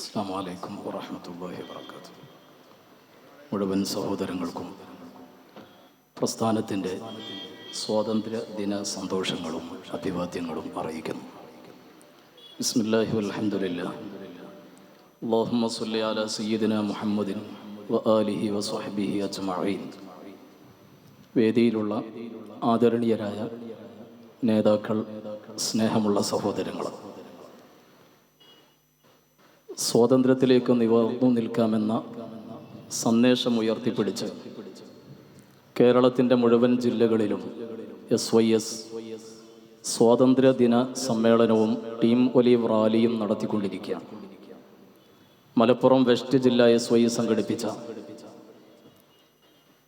അസ്സലാമു അലൈക്കും വറഹ്മത്തുള്ളാഹി വബറകാതുഹു. മുഴുവൻ സഹോദരങ്ങൾക്കും പ്രസ്ഥാനത്തിൻ്റെ സ്വാതന്ത്ര്യ ദിന സന്തോഷങ്ങളും അഭിവാദ്യങ്ങളും അറിയിക്കുന്നു. ബിസ്മില്ലാഹി വൽഹംദുലില്ലാഹ്. അല്ലാഹുമ്മ സ്വല്ലി അലാ സയ്യിദിനാ മുഹമ്മദിൻ വ ആലിഹി വ സ്വഹ്ബിഹി അജ്മഈൻ. വേദിയിലുള്ള ആദരണീയരായ നേതാക്കൾ, സ്നേഹമുള്ള സഹോദരങ്ങൾ, സ്വാതന്ത്ര്യത്തിലേക്ക് നിവർന്നു നിൽക്കാമെന്ന സന്ദേശം ഉയർത്തിപ്പിടിച്ച് കേരളത്തിൻ്റെ മുഴുവൻ ജില്ലകളിലും SYS സ്വാതന്ത്ര്യദിന സമ്മേളനവും ടീം ഒലീവ് റാലിയും നടത്തിക്കൊണ്ടിരിക്കുകയാണ്. മലപ്പുറം വെസ്റ്റ് ജില്ല SYS സംഘടിപ്പിച്ച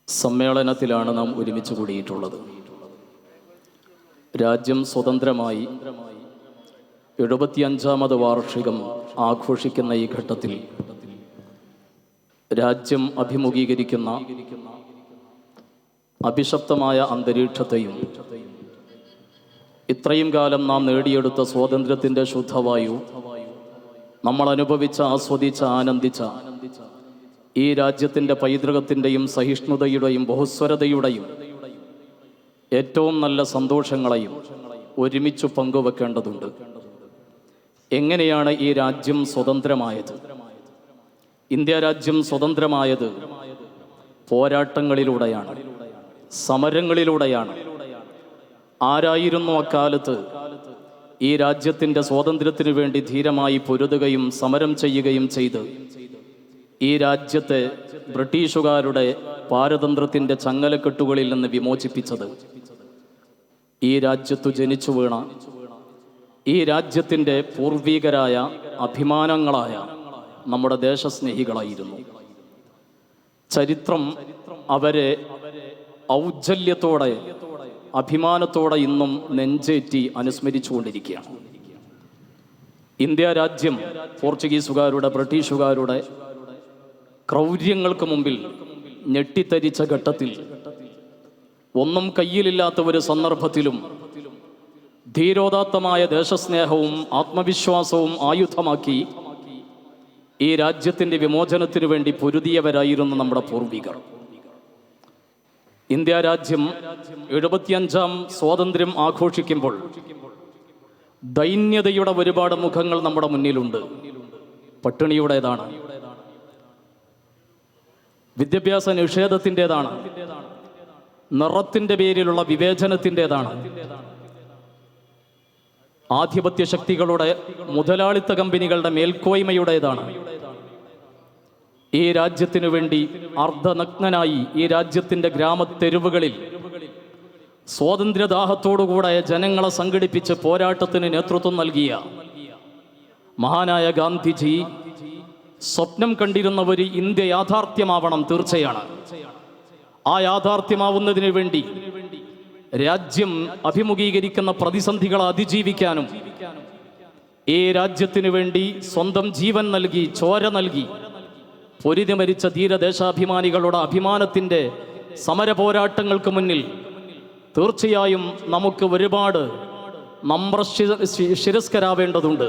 സമ്മേളനത്തിലാണ് നാം ഒരുമിച്ച് കൂടിയിട്ടുള്ളത്. രാജ്യം സ്വതന്ത്രമായി 75ാമത് വാർഷികം ആഘോഷിക്കുന്ന ഈ ഘട്ടത്തിൽ രാജ്യം അഭിമുഖീകരിക്കുന്ന അഭിശപ്തമായ അന്തരീക്ഷത്തെയും ഇത്രയും കാലം നാം നേടിയെടുത്ത സ്വാതന്ത്ര്യത്തിൻ്റെ ശുദ്ധവായു, നമ്മൾ അനുഭവിച്ച, ആസ്വദിച്ച, ആനന്ദിച്ച ഈ രാജ്യത്തിൻ്റെ പൈതൃകത്തിൻ്റെയും സഹിഷ്ണുതയുടെയും ബഹുസ്വരതയുടെയും ഏറ്റവും നല്ല സന്തോഷങ്ങളെയും ഒരുമിച്ച് പങ്കുവെക്കേണ്ടതുണ്ട്. എങ്ങനെയാണ് ഈ രാജ്യം സ്വതന്ത്രമായത്? ഇന്ത്യ രാജ്യം സ്വതന്ത്രമായത് പോരാട്ടങ്ങളിലൂടെയാണ്, സമരങ്ങളിലൂടെയാണ്. ആരായിരുന്നു അക്കാലത്ത് ഈ രാജ്യത്തിൻ്റെ സ്വാതന്ത്ര്യത്തിനു വേണ്ടി ധീരമായി പൊരുതുകയും സമരം ചെയ്യുകയും ചെയ്ത് ഈ രാജ്യത്തെ ബ്രിട്ടീഷുകാരുടെ പാരതന്ത്രത്തിൻ്റെ ചങ്ങലക്കെട്ടുകളിൽ നിന്ന് വിമോചിപ്പിച്ചത്? ഈ രാജ്യത്തു ജനിച്ചു വീണ, ഈ രാജ്യത്തിൻ്റെ പൂർവികരായ അഭിമാനങ്ങളായ നമ്മുടെ ദേശസ്നേഹികളായിരുന്നു. ചരിത്രം അവരെ ഔജ്ജല്യത്തോടെ, അഭിമാനത്തോടെ ഇന്നും നെഞ്ചേറ്റി അനുസ്മരിച്ചുകൊണ്ടിരിക്കുകയാണ്. ഇന്ത്യ രാജ്യം പോർച്ചുഗീസുകാരുടെ, ബ്രിട്ടീഷുകാരുടെ ക്രൗര്യങ്ങൾക്ക് മുമ്പിൽ ഞെട്ടിത്തരിച്ച ഘട്ടത്തിൽ, ഒന്നും കയ്യിലില്ലാത്ത ഒരു സന്ദർഭത്തിലും ധീരോദാത്തമായ ദേശസ്നേഹവും ആത്മവിശ്വാസവും ആയുധമാക്കി ഈ രാജ്യത്തിൻ്റെ വിമോചനത്തിനു വേണ്ടി പൊരുതിയവരായിരുന്നു നമ്മുടെ പൂർവികർ. ഇന്ത്യ രാജ്യം 75ാം സ്വാതന്ത്ര്യം ആഘോഷിക്കുമ്പോൾ ദൈന്യതയുടെ ഒരുപാട് മുഖങ്ങൾ നമ്മുടെ മുന്നിലുണ്ട്. പട്ടിണിയുടേതാണ്, വിദ്യാഭ്യാസ നിഷേധത്തിൻ്റെതാണ്, നിറത്തിൻ്റെ പേരിലുള്ള വിവേചനത്തിൻ്റെതാണ്, ആധിപത്യ ശക്തികളുടെ, മുതലാളിത്ത കമ്പനികളുടെ മേൽക്കോയ്മയുടേതാണ്. ഈ രാജ്യത്തിനു വേണ്ടി അർദ്ധനഗ്നനായി ഈ രാജ്യത്തിൻ്റെ ഗ്രാമത്തെരുവുകളിൽ സ്വാതന്ത്ര്യദാഹത്തോടുകൂടെ ജനങ്ങളെ സംഘടിപ്പിച്ച് പോരാട്ടത്തിന് നേതൃത്വം നൽകിയ മഹാനായ ഗാന്ധിജി സ്വപ്നം കണ്ടിരുന്ന ഒരു ഇന്ത്യ യാഥാർത്ഥ്യമാവണം. തീർച്ചയാണ്. ആ യാഥാർത്ഥ്യമാവുന്നതിന് വേണ്ടി രാജ്യം അഭിമുഖീകരിക്കുന്ന പ്രതിസന്ധികളെ അതിജീവിക്കാനും ഈ രാജ്യത്തിനു വേണ്ടി സ്വന്തം ജീവൻ നൽകി, ചോര നൽകി പൊരുതി മരിച്ച ധീരദേശാഭിമാനികളുടെ അഭിമാനത്തിൻ്റെ സമര പോരാട്ടങ്ങൾക്ക് മുന്നിൽ തീർച്ചയായും നമുക്ക് ഒരുപാട് ശിരസ്കരാവേണ്ടതുണ്ട്.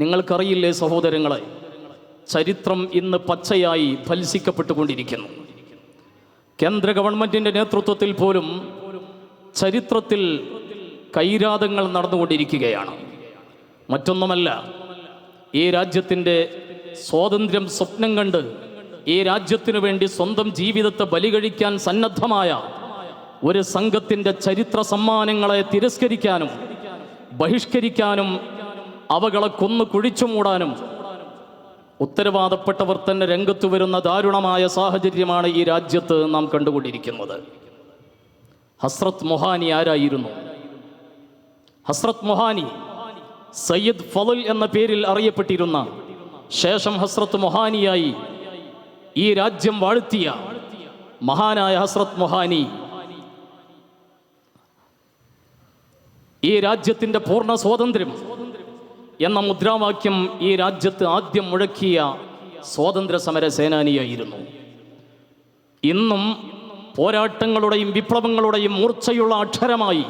നിങ്ങൾക്കറിയില്ലേ സഹോദരങ്ങളെ, ചരിത്രം ഇന്ന് പച്ചയായി ഫൽസിക്കപ്പെട്ടുകൊണ്ടിരിക്കുന്നു. കേന്ദ്ര ഗവൺമെൻറ്റിൻ്റെ നേതൃത്വത്തിൽ പോലും ചരിത്രത്തിൽ കൈരാതങ്ങൾ നടന്നുകൊണ്ടിരിക്കുകയാണ്. മറ്റൊന്നുമല്ല, ഈ രാജ്യത്തിൻ്റെ സ്വാതന്ത്ര്യം സ്വപ്നം കണ്ട് ഈ രാജ്യത്തിനു വേണ്ടി സ്വന്തം ജീവിതത്തെ ബലികഴിക്കാൻ സന്നദ്ധമായ ഒരു സംഘത്തിൻ്റെ ചരിത്ര സമ്മാനങ്ങളെ തിരസ്കരിക്കാനും ബഹിഷ്കരിക്കാനും അവകളെ കൊന്നു കുഴിച്ചു മൂടാനും ഉത്തരവാദപ്പെട്ടവർ തന്നെ രംഗത്തു വരുന്ന ദാരുണമായ സാഹചര്യമാണ് ഈ രാജ്യത്ത് നാം കണ്ടുകൊണ്ടിരിക്കുന്നത്. ഹസ്രത്ത് മൊഹാനി ആരായിരുന്നു? ഹസ്രത്ത് മൊഹാനി സയ്യിദ് ഫളൽ എന്ന പേരിൽ അറിയപ്പെട്ടിരുന്ന, ശേഷം ഹസ്രത്ത് മൊഹാനിയായി ഈ രാജ്യം വാഴ്ത്തിയ മഹാനായ ഹസ്രത്ത് മൊഹാനി ഈ രാജ്യത്തിൻ്റെ പൂർണ്ണ സ്വാതന്ത്ര്യം എന്ന മുദ്രാവാക്യം ഈ രാജ്യത്ത് ആദ്യം മുഴക്കിയ സ്വാതന്ത്ര്യ സമര സേനാനിയായിരുന്നു. ഇന്നും പോരാട്ടങ്ങളുടെയും വിപ്ലവങ്ങളുടെയും മൂർച്ചയുള്ള അക്ഷരമായി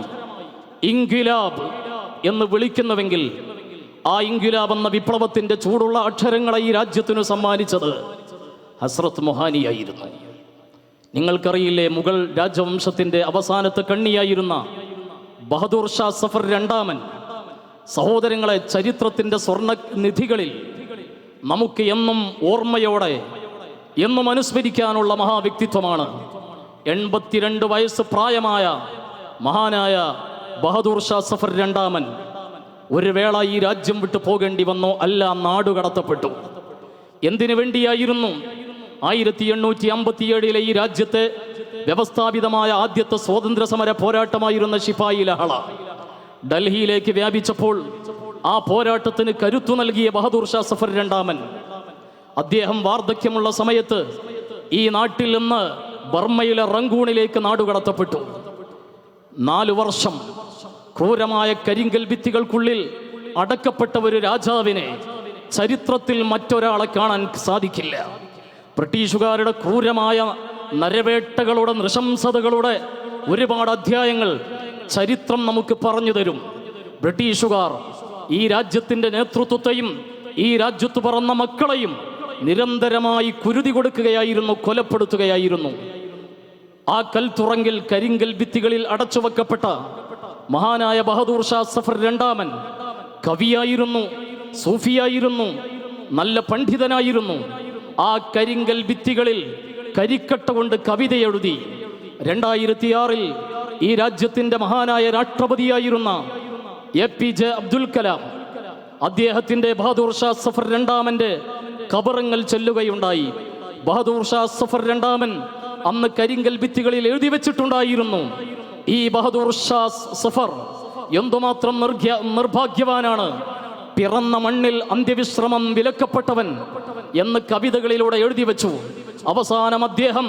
ഇൻഖിലാബ് എന്ന് വിളിക്കുന്നുവെങ്കിൽ ആ ഇൻക്വിലാബ് എന്ന വിപ്ലവത്തിന്റെ ചൂടുള്ള അക്ഷരങ്ങളെ ഈ രാജ്യത്തിനു സമ്മാനിച്ചത് ഹസ്രത്ത് മൊഹാനിയായിരുന്നു. നിങ്ങൾക്കറിയില്ലേ, മുഗൾ രാജവംശത്തിന്റെ അവസാനത്തെ കണ്ണിയായിരുന്ന ബഹദൂർ ഷാ സഫർ രണ്ടാമൻ. സഹോദരങ്ങളെ, ചരിത്രത്തിന്റെ സ്വർണ്ണ നിധികളിൽ നമുക്ക് എന്നും ഓർമ്മയോടെ എന്നും അനുസ്മരിക്കാനുള്ള മഹാവ്യക്തിത്വമാണ് 82 വയസ്സ് പ്രായമായ മഹാനായ ബഹദൂർ ഷാ സഫർ രണ്ടാമൻ. ഒരു വേള ഈ രാജ്യം വിട്ടു പോകേണ്ടി വന്നോ? അല്ല, നാടുകടത്തപ്പെട്ടു. എന്തിനു വേണ്ടിയായിരുന്നു? 1857 ഈ രാജ്യത്തെ വ്യവസ്ഥാപിതമായ ആദ്യത്തെ സ്വാതന്ത്ര്യ സമര പോരാട്ടമായിരുന്ന ശിപായി ലഹള ഡൽഹിയിലേക്ക് വ്യാപിച്ചപ്പോൾ ആ പോരാട്ടത്തിന് കരുത്തു നൽകിയ ബഹദൂർ ഷാ സഫർ രണ്ടാമൻ, അദ്ദേഹം വാർദ്ധക്യമുള്ള സമയത്ത് ഈ നാട്ടിൽ നിന്ന് ബർമ്മയിലെ റങ്കൂണിലേക്ക് നാടുകടത്തപ്പെട്ടു. 4 വർഷം ക്രൂരമായ കരിങ്കൽ ഭിത്തികൾക്കുള്ളിൽ അടക്കപ്പെട്ട ഒരു രാജാവിനെ ചരിത്രത്തിൽ മറ്റൊരാളെ കാണാൻ സാധിക്കില്ല. ബ്രിട്ടീഷുകാരുടെ ക്രൂരമായ നരവേട്ടകളുടെ നൃശംസതകളുടെ ഒരുപാട് അധ്യായങ്ങൾ ചരിത്രം നമുക്ക് പറഞ്ഞു തരും. ബ്രിട്ടീഷുകാർ ഈ രാജ്യത്തിന്റെ നേതൃത്വത്തെയും ഈ രാജ്യത്ത് പറന്ന മക്കളെയും നിരന്തരമായി കുരുതി കൊടുക്കുകയായിരുന്നു, കൊലപ്പെടുത്തുകയായിരുന്നു. ആ കൽത്തുറങ്കിൽ കരിങ്കൽ ഭിത്തികളിൽ അടച്ചുവെക്കപ്പെട്ട മഹാനായ ബഹദൂർ ഷാ സഫർ രണ്ടാമൻ കവിയായിരുന്നു, സൂഫിയായിരുന്നു, നല്ല പണ്ഡിതനായിരുന്നു. ആ കരിങ്കൽ ഭിത്തികളിൽ കരിക്കട്ട കൊണ്ട് കവിത എഴുതി. 2006 ഈ രാജ്യത്തിന്റെ മഹാനായ രാഷ്ട്രപതിയായിരുന്ന APJ അബ്ദുൽ കലാം അദ്ദേഹത്തിന്റെ ബഹദൂർ ഷാ സഫർ രണ്ടാമന്റെ ഖബറങ്ങൾ ചെല്ലുകയുണ്ടായി. ബഹദൂർ ഷാ സഫർ രണ്ടാമൻ അന്ന് കരിങ്കൽ ഭിത്തികളിൽ എഴുതി വെച്ചിട്ടുണ്ടായിരുന്നു, ഈ ബഹദൂർ ഷാ സഫർ എന്തുമാത്രം നിർഭാഗ്യവാനാണ്, പിറന്ന മണ്ണിൽ അന്ത്യവിശ്രമം വിലക്കപ്പെട്ടവൻ എന്ന് കവിതകളിലൂടെ എഴുതി വെച്ചു. അവസാനം അദ്ദേഹം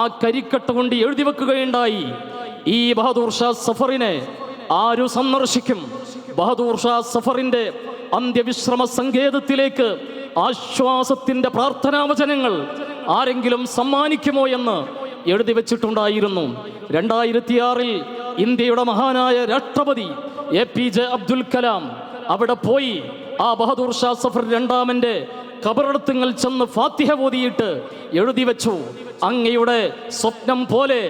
ആ കരിക്കട്ട കൊണ്ട് എഴുതി വെക്കുകയുണ്ടായി, ഈ ബഹദൂർ ഷാ സഫറിനെ ആരു സന്ദർശിക്കും? ബഹദൂർ ഷാ സഫറിന്റെ അന്ത്യവിശ്രമ സങ്കേതത്തിലേക്ക് ആശ്വാസത്തിന്റെ പ്രാർത്ഥനാവചനങ്ങൾ ആരെങ്കിലും സമ്മാനിക്കുമോ എന്ന് എഴുതി വെച്ചിട്ടുണ്ടായിരുന്നു. 2006 ഇന്ത്യയുടെ മഹാനായ രാഷ്ട്രപതി APJ അബ്ദുൽ കലാം അവിടെ പോയി ആ ബഹദൂർ ഷാ സഫർ രണ്ടാമന്റെ ഖബറടത്തുങ്ങൾ ചെന്ന് ഫാത്തിഹ ഓതിയിട്ട് എഴുതി വെച്ചു, അങ്ങയുടെ സ്വപ്നം പോലെ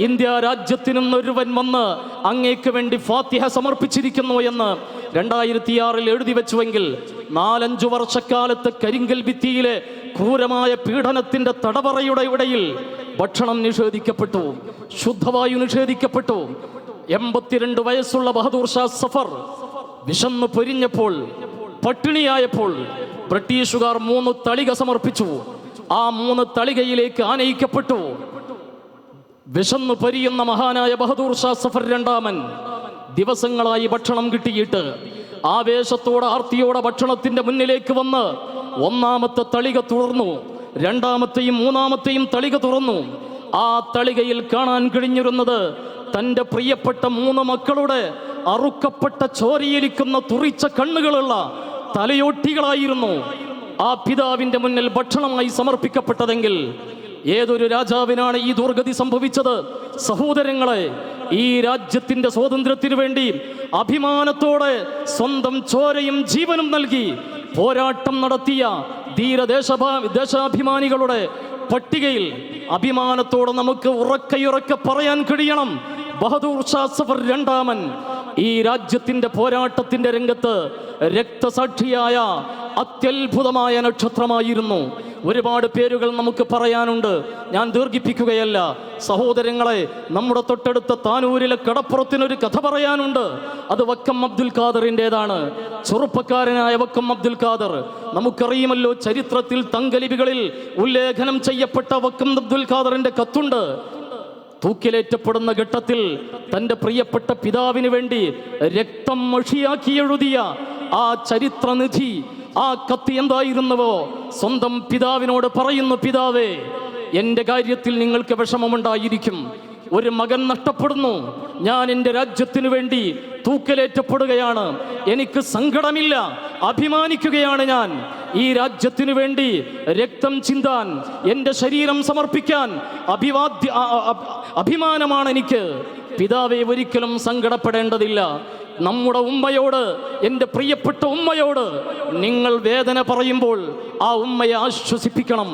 ഇന്ത്യ രാജ്യത്തിൽ നിന്നൊരുവൻ വന്ന് അങ്ങേക്ക് വേണ്ടി ഫാത്തിഹ സമർപ്പിച്ചിരിക്കുന്നു എന്ന് 2006 എഴുതി വെച്ചുവെങ്കിൽ 4-5 വർഷക്കാലത്ത് കരിങ്കൽ ഭിത്തിയിലെ ക്രൂരമായ പീഡനത്തിന്റെ തടവറയുടെ ഇടയിൽ ഭക്ഷണം നിഷേധിക്കപ്പെട്ടു, ശുദ്ധവായു നിഷേധിക്കപ്പെട്ടു. 82 വയസ്സുള്ള ബഹദൂർ ഷാ സഫർ വിശന്നു പൊരിഞ്ഞപ്പോൾ, പട്ടിണിയായപ്പോൾ ബ്രിട്ടീഷുകാർ 3 തളിക സമർപ്പിച്ചു. ആ 3 തളികയിലേക്ക് ആനയിക്കപ്പെട്ടു. വിശന്നു പൊരിയുന്ന മഹാനായ ബഹദൂർ ഷാ സഫർ രണ്ടാമൻ ദിവസങ്ങളായി ഭക്ഷണം കിട്ടിയിട്ട് ആവേശത്തോടെ ആർത്തിയോടെ ഭക്ഷണത്തിന്റെ മുന്നിലേക്ക് വന്ന് 1-ാമത്തെ തളിക തുറന്നു, 2-ാമത്തെയും 3-ാമത്തെയും തളിക തുറന്നു. ആ തളികയിൽ കാണാൻ കഴിഞ്ഞിരുന്നത് തൻ്റെ പ്രിയപ്പെട്ട 3 മക്കളുടെ അറുക്കപ്പെട്ട ചോരയിലിക്കുന്ന തുറിച്ച കണ്ണുകളുള്ള തലയോട്ടികളായിരുന്നു ആ പിതാവിന്റെ മുന്നിൽ ഭക്ഷണമായി സമർപ്പിക്കപ്പെട്ടതെങ്കിൽ ഏതൊരു രാജാവിനാണ് ഈ ദുർഗതി സംഭവിച്ചത്? സഹോദരങ്ങളെ, ഈ രാജ്യത്തിന്റെ സ്വാതന്ത്ര്യത്തിനു വേണ്ടി അഭിമാനത്തോടെ സ്വന്തം ചോരയും ജീവനും നൽകി പോരാട്ടം നടത്തിയ ദേശാഭിമാനികളുടെ പട്ടികയിൽ അഭിമാനത്തോടെ നമുക്ക് ഉറക്കെ പറയാൻ കഴിയണം, ബഹദൂർ ഷാ സഫർ രണ്ടാമൻ ഈ രാജ്യത്തിന്റെ പോരാട്ടത്തിന്റെ രംഗത്ത് രക്തസാക്ഷിയായ അത്യത്ഭുതമായ നക്ഷത്രമായിരുന്നു. ഒരുപാട് പേരുകൾ നമുക്ക് പറയാനുണ്ട്, ഞാൻ ദീർഘിപ്പിക്കുകയല്ല. സഹോദരങ്ങളെ, നമ്മുടെ തൊട്ടടുത്ത താനൂരിലെ കടപ്പുറത്തിനൊരു കഥ പറയാനുണ്ട്. അത് വക്കം അബ്ദുൽ ഖാദറിൻ്റെതാണ്. ചെറുപ്പക്കാരനായ വക്കം അബ്ദുൽ ഖാദർ, നമുക്കറിയുമല്ലോ, ചരിത്രത്തിൽ തങ്കലിപികളിൽ ഉല്ലേഖനം ചെയ്യപ്പെട്ട വക്കം അബ്ദുൽ ഖാദറിന്റെ കത്തുണ്ട്. തൂക്കിലേറ്റപ്പെടുന്ന ഘട്ടത്തിൽ തൻ്റെ പ്രിയപ്പെട്ട പിതാവിന് വേണ്ടി രക്തം മഷിയാക്കി എഴുതിയ ആ ചരിത്രനിധി, ആ കത്ത് എന്തായിരുന്നുവോ? സ്വന്തം പിതാവിനോട് പറയുന്നു, പിതാവേ, എൻ്റെ കാര്യത്തിൽ നിങ്ങൾക്ക് വിഷമമുണ്ടായിരിക്കും, ഒരു മകൻ നഷ്ടപ്പെടുന്നു, ഞാൻ എൻ്റെ രാജ്യത്തിനു വേണ്ടി തൂക്കിലേറ്റപ്പെടുകയാണ്, എനിക്ക് സങ്കടമില്ല, അഭിമാനിക്കുകയാണ് ഞാൻ. ഈ രാജ്യത്തിനു വേണ്ടി രക്തം ചിന്താൻ, എൻ്റെ ശരീരം സമർപ്പിക്കാൻ അഭിമാനമാണ് എനിക്ക്. പിതാവെ, ഒരിക്കലും സങ്കടപ്പെടേണ്ടതില്ല. നമ്മുടെ ഉമ്മയോട്, എൻ്റെ പ്രിയപ്പെട്ട ഉമ്മയോട് നിങ്ങൾ വേദന പറയുമ്പോൾ ആ ഉമ്മയെ ആശ്വസിപ്പിക്കണം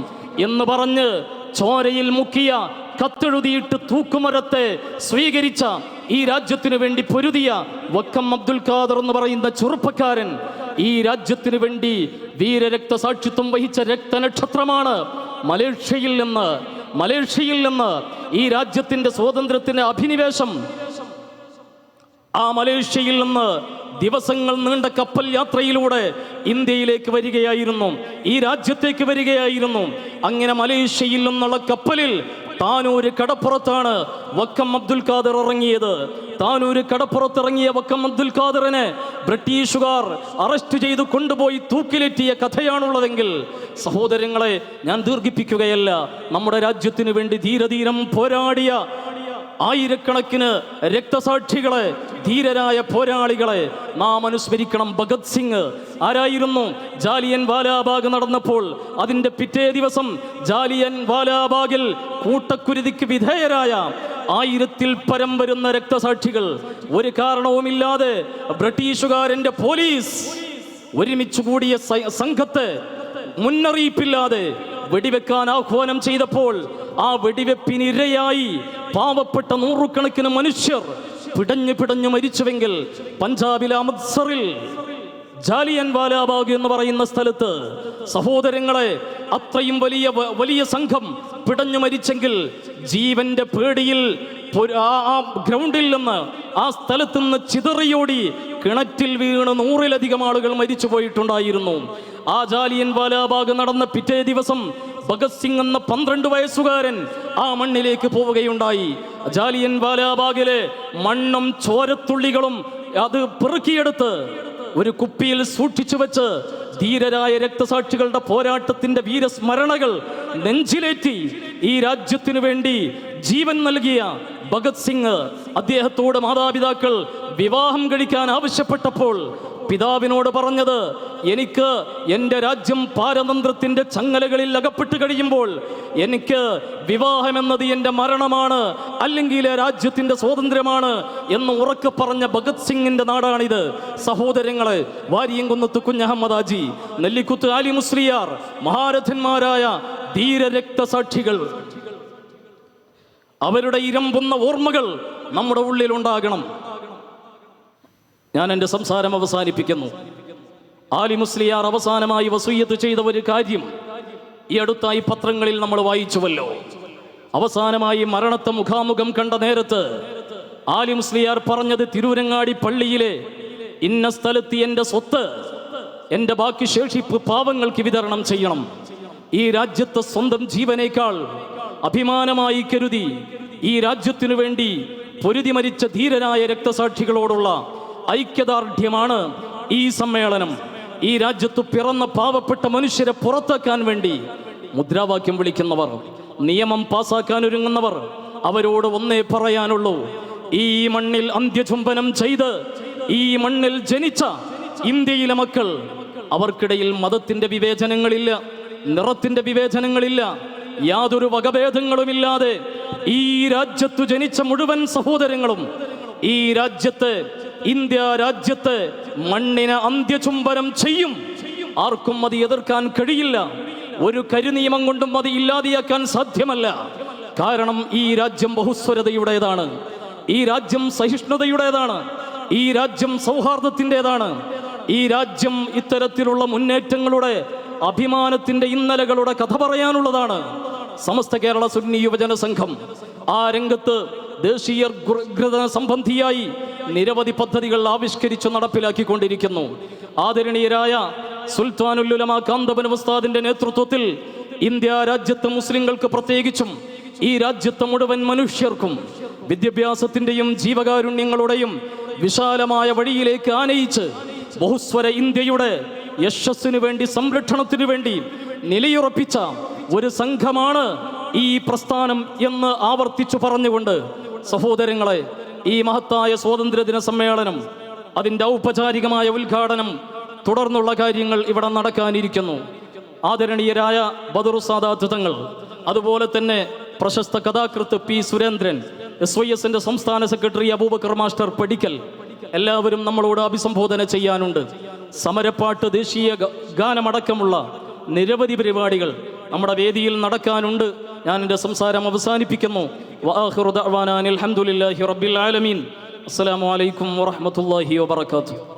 എന്ന് പറഞ്ഞ് ചോരയിൽ മുക്കിയ, കത്തെഴുതിയിട്ട് തൂക്കുമരത്തെ സ്വീകരിച്ച, ഈ രാജ്യത്തിനു വേണ്ടി പൊരുതിയ വക്കം അബ്ദുൽ ഖാദർ എന്ന് പറയുന്ന ചെറുപ്പക്കാരൻ ഈ രാജ്യത്തിനു വേണ്ടി വീരരക്തസാക്ഷിത്വം വഹിച്ച രക്തനക്ഷത്രമാണ്. മലേഷ്യയിൽ നിന്ന് ഈ രാജ്യത്തിന്റെ സ്വാതന്ത്ര്യത്തിന്റെ അഭിനിവേശം, ആ മലേഷ്യയിൽ നിന്ന് ദിവസങ്ങൾ നീണ്ട കപ്പൽ യാത്രയിലൂടെ ഇന്ത്യയിലേക്ക് വരികയായിരുന്നു, ഈ രാജ്യത്തേക്ക് വരികയായിരുന്നു. അങ്ങനെ മലേഷ്യയിൽ നിന്നുള്ള കപ്പലിൽ താനൂര് കടപ്പുറത്താണ് വക്കം അബ്ദുൽ ഖാദർ ഇറങ്ങിയത്. താനൂര് കടപ്പുറത്തിറങ്ങിയ വക്കം അബ്ദുൽ ഖാദറിനെ ബ്രിട്ടീഷുകാർ അറസ്റ്റ് ചെയ്ത് കൊണ്ടുപോയി തൂക്കിലേറ്റിയ കഥയാണുള്ളതെങ്കിൽ സഹോദരങ്ങളെ, ഞാൻ ദീർഘിപ്പിക്കുകയല്ല. നമ്മുടെ രാജ്യത്തിനു വേണ്ടി ധീരധീരം പോരാടിയ ആയിരക്കണക്കിന് രക്തസാക്ഷികളെ, ധീരരായ പോരാളികളെ നാം അനുസ്മരിക്കണം. ഭഗത് സിംഗ് ആരായിരുന്നു? ജാലിയൻ വാലാബാഗ് നടന്നപ്പോൾ അതിൻ്റെ പിറ്റേ ദിവസം ജാലിയൻ വാലാബാഗിൽ കൂട്ടക്കുരുതിക്ക് വിധേയരായ 1000-ൽ പരം വരുന്ന രക്തസാക്ഷികൾ ഒരു കാരണവുമില്ലാതെ ബ്രിട്ടീഷുകാരൻ്റെ പോലീസ് ഒരുമിച്ച് കൂടിയ സംഘത്തെ മുന്നറിയിപ്പില്ലാതെ വെടിവെക്കാൻ ആഹ്വാനം ചെയ്തപ്പോൾ ആ വെടിവെപ്പിനിരയായി പാവപ്പെട്ട നൂറുകണക്കിന് മനുഷ്യർ പിടഞ്ഞു മരിച്ചുവെങ്കിൽ പഞ്ചാബിലെ അമൃത്സറിൽ ജാലിയൻ വാലാബാഗ് എന്ന് പറയുന്ന സ്ഥലത്ത് സഹോദരങ്ങളെ അത്രയും വലിയ സംഘം പിടഞ്ഞു മരിച്ചെങ്കിൽ ജീവന്റെ പേടിയിൽ ആ ഗ്രൗണ്ടിൽ നിന്ന്, ആ സ്ഥലത്ത് നിന്ന് ചിതറിയോടി കിണറ്റിൽ വീണ് 100-ലധികം ആളുകൾ മരിച്ചു പോയിട്ടുണ്ടായിരുന്നു. ആ ജാലിയൻ വാലാബാഗ് നടന്ന പിറ്റേ ദിവസം ഭഗത് സിംഗ് എന്ന 12 വയസ്സുകാരൻ ആ മണ്ണിലേക്ക് പോവുകയുണ്ടായി. ജാലിയൻ വാലാബാഗിലെ മണ്ണും ചോരത്തുള്ളികളും അത് പെറുക്കിയെടുത്ത് ഒരു കുപ്പിയിൽ സൂക്ഷിച്ചു വെച്ച് ധീരരായ രക്തസാക്ഷികളുടെ പോരാട്ടത്തിന്റെ വീരസ്മരണകൾ നെഞ്ചിലേറ്റി ഈ രാജ്യത്തിനു വേണ്ടി ജീവൻ നൽകിയ ഭഗത് സിംഗ്, അദ്ദേഹത്തോട് മാതാപിതാക്കൾ വിവാഹം കഴിക്കാൻ ആവശ്യപ്പെട്ടപ്പോൾ പിതാവിനോട് പറഞ്ഞത്, എനിക്ക് എൻ്റെ രാജ്യം പാരതന്ത്രത്തിൻ്റെ ചങ്ങലകളിൽ അകപ്പെട്ട് കഴിയുമ്പോൾ എനിക്ക് വിവാഹമെന്നത് എൻ്റെ മരണമാണ്, അല്ലെങ്കിൽ രാജ്യത്തിൻ്റെ സ്വാതന്ത്ര്യമാണ് എന്ന് ഉറക്കെ പറഞ്ഞ ഭഗത് സിംഗിൻ്റെ നാടാണിത്. സഹോദരങ്ങളെ, വാരിയംകുന്നത്ത് കുഞ്ഞഹമ്മദ് ഹാജി, നെല്ലിക്കുത്ത് ആലി മുസ്ലിയാർ, മഹാരഥന്മാരായ ധീരരക്തസാക്ഷികൾ, അവരുടെ ഇരമ്പുന്ന ഓർമ്മകൾ നമ്മുടെ ഉള്ളിലുണ്ടാകണം. ഞാൻ എൻ്റെ സംസാരം അവസാനിപ്പിക്കുന്നു. ആലി മുസ്ലിയാർ അവസാനമായി വസൂയത്ത് ചെയ്ത ഒരു കാര്യം ഈ അടുത്തായി പത്രങ്ങളിൽ നമ്മൾ വായിച്ചുവല്ലോ. അവസാനമായി മരണത്തെ മുഖാമുഖം കണ്ട നേരത്ത് ആലി മുസ്ലിയാർ പറഞ്ഞത്, തിരൂരങ്ങാടി പള്ളിയിലെ ഇന്ന സ്ഥലത്ത് എൻ്റെ സ്വത്ത്, എൻ്റെ ബാക്കി ശേഷിപ്പ് പാവങ്ങൾക്ക് വിതരണം ചെയ്യണം. ഈ രാജ്യത്തെ സ്വന്തം ജീവനേക്കാൾ അഭിമാനമായി കരുതി ഈ രാജ്യത്തിനു വേണ്ടി പൊരുതി മരിച്ച ധീരരായ രക്തസാക്ഷികളോടുള്ള ഐക്യദാർഢ്യമാണ് ഈ സമ്മേളനം. ഈ രാജ്യത്ത് പിറന്ന പാവപ്പെട്ട മനുഷ്യരെ പുറത്താക്കാൻ വേണ്ടി മുദ്രാവാക്യം വിളിക്കുന്നവർ, നിയമം പാസാക്കാൻ ഒരുങ്ങുന്നവർ, അവരോട് ഒന്നേ പറയാനുള്ളൂ, ഈ മണ്ണിൽ അന്ത്യചുംബനം ചെയ്ത് ഈ മണ്ണിൽ ജനിച്ച ഇന്ത്യയിലെ മക്കൾ, അവർക്കിടയിൽ മതത്തിന്റെ വിവേചനങ്ങളില്ല, നിറത്തിന്റെ വിവേചനങ്ങളില്ല, യാതൊരു വകഭേദങ്ങളുമില്ലാതെ ഈ രാജ്യത്തു ജനിച്ച മുഴുവൻ സഹോദരങ്ങളും ഈ രാജ്യത്തെ, ഇന്ത്യ രാജ്യത്തെ മണ്ണിനെ അന്ത്യചുംബനം ചെയ്യും. ആർക്കും അത് എതിർക്കാൻ കഴിയില്ല. ഒരു കരിനിയമം കൊണ്ടും അത് ഇല്ലാതെയാക്കാൻ സാധ്യമല്ല. കാരണം ഈ രാജ്യം ബഹുസ്വരതയുടേതാണ്, ഈ രാജ്യം സഹിഷ്ണുതയുടേതാണ്, ഈ രാജ്യം സൗഹാർദ്ദത്തിൻ്റെതാണ്, ഈ രാജ്യം ഇത്തരത്തിലുള്ള മുന്നേറ്റങ്ങളുടെ, അഭിമാനത്തിന്റെ ഇന്നലകളുടെ കഥ പറയാനുള്ളതാണ്. സമസ്ത കേരള സുന്നി യുവജന സംഘം ആ രംഗത്ത് ദേശീയ സംബന്ധിയായി നിരവധി പദ്ധതികൾ ആവിഷ്കരിച്ചു നടപ്പിലാക്കിക്കൊണ്ടിരിക്കുന്നു. ആദരണീയരായ സുൽത്താനുൽ ഉലമ കാന്തപുരം ഉസ്താദിന്റെ നേതൃത്വത്തിൽ ഇന്ത്യ രാജ്യത്തെ മുസ്ലിങ്ങൾക്ക്, പ്രത്യേകിച്ചും ഈ രാജ്യത്തെ മുഴുവൻ മനുഷ്യർക്കും വിദ്യാഭ്യാസത്തിന്റെയും ജീവകാരുണ്യങ്ങളുടെയും വിശാലമായ വഴിയിലേക്ക് ആനയിച്ച് ബഹുസ്വര ഇന്ത്യയുടെ യശസ്സിനു വേണ്ടി, സംരക്ഷണത്തിനു വേണ്ടി നിലയുറപ്പിച്ച ഒരു സംഘമാണ് ഈ പ്രസ്ഥാനം എന്ന് ആവർത്തിച്ചു പറഞ്ഞുകൊണ്ട്, സഹോദരങ്ങളെ, ഈ മഹത്തായ സ്വാതന്ത്ര്യദിന സമ്മേളനം, അതിൻ്റെ ഔപചാരികമായ ഉദ്ഘാടനം, തുടർന്നുള്ള കാര്യങ്ങൾ ഇവിടെ നടക്കാനിരിക്കുന്നു. ആദരണീയരായ ബദറു സാദാത്ത് തങ്ങൾ, അതുപോലെ തന്നെ പ്രശസ്ത കഥാകൃത്ത് പി സുരേന്ദ്രൻ, SYSന്റെ സംസ്ഥാന സെക്രട്ടറി അബൂബക്കർ മാസ്റ്റർ പടിക്കൽ, എല്ലാവരും നമ്മളോട് അഭിസംബോധന ചെയ്യാനുണ്ട്. സമരപ്പാട്ട്, ദേശീയ ഗാനമടക്കമുള്ള നിരവധി പരിപാടികൾ നമ്മുടെ വേദിയിൽ നടക്കാനുണ്ട്. ഞാൻ എൻ്റെ സംസാരം അവസാനിപ്പിക്കുന്നു. വആഖിറു ദഅ്വാനാ അൽഹംദുലില്ലാഹി റബ്ബിൽ ആലമീൻ. അസ്സലാമു അലൈക്കും വറഹ്മത്തുള്ളാഹി വബറകാതുഹു.